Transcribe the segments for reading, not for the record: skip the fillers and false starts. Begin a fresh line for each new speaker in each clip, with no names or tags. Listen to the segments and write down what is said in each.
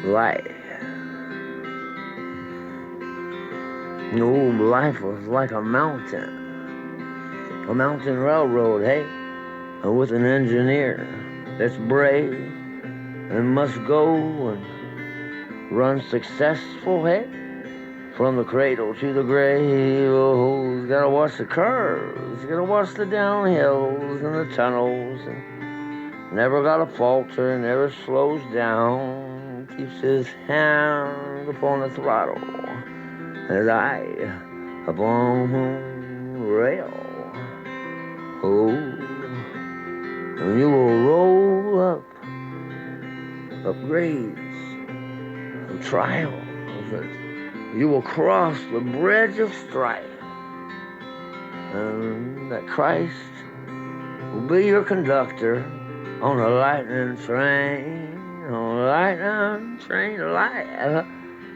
life. Life was like a mountain railroad, hey, and with an engineer that's brave and must go and run successful, hey, from the cradle to the grave. Oh, he's gotta watch the curves, he's gotta watch the downhills and the tunnels, and never gotta falter, never slows down, keeps his hand upon the throttle, and his eye upon the rail. Oh, and you will roll up grades and trials. You will cross the bridge of strife, and that Christ will be your conductor on a lightning train, of life.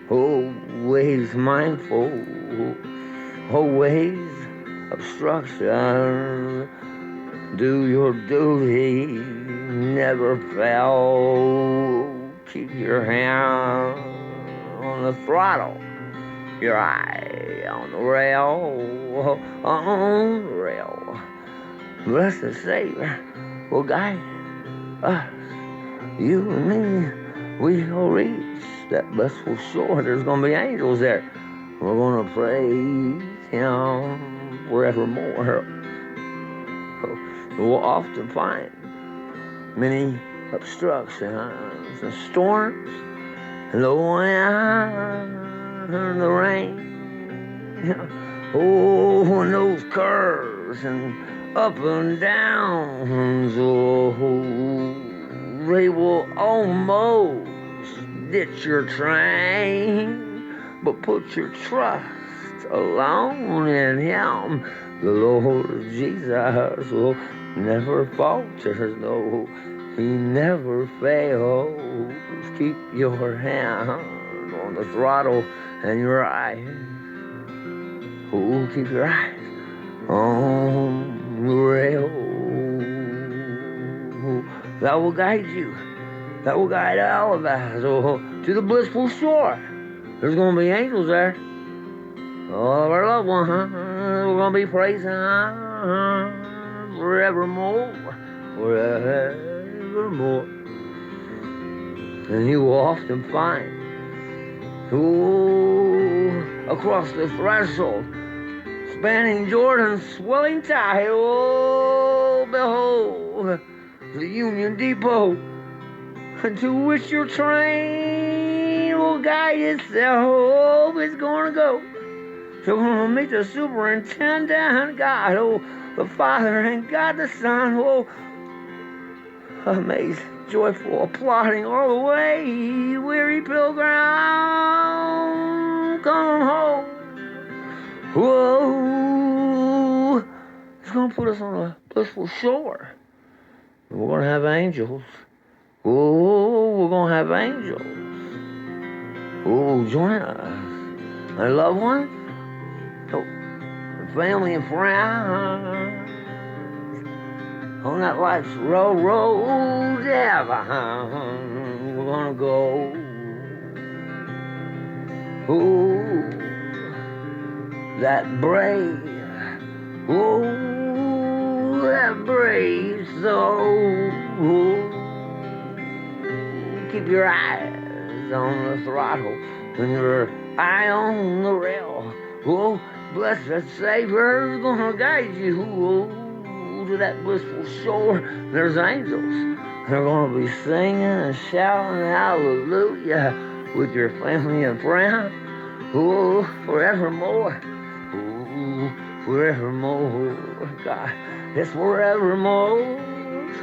Always mindful, always obstruction. Do your duty, never fail. Keep your hand on the throttle, your eye on the rail, Blessed Savior will guide us, you and me. We'll reach that blissful shore. There's going to be angels there. We're going to praise Him forevermore. We'll often find many obstructions and storms, and the wind and the rain. Oh, and those curves and up and downs. Oh, they will almost ditch your train, but put your trust alone in Him. The Lord Jesus will never falter, no, He never fails. Keep your hand on the throttle and your eyes. Oh, keep your eyes on the rail. That will guide you. That will guide all of us to the blissful shore. There's going to be angels there. All of our loved ones, we're going to be praising forevermore. And you will often find, across the threshold, spanning Jordan's swelling tide, behold, the Union Depot, to which your train will guide itself. It's going to go. You're going to meet the superintendent, God, the Father, and God the Son. Amazed, joyful, applauding all the way. Weary pilgrim, come home. Whoa, it's going to put us on a blissful shore. We're going to have angels. We're going to have angels. Join us. My loved ones, family and friends, on that life's railroad, we're gonna go. That brave soul. Keep your eyes on the throttle and your eye on the rail. Blessed Savior's gonna guide you to that blissful shore. There's angels. They're gonna be singing and shouting hallelujah with your family and friends. Forevermore. Forevermore. God, it's forevermore.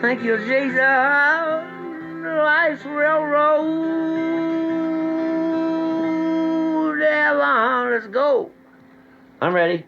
Thank you, Jesus. Life's railroad. Let's go. I'm ready.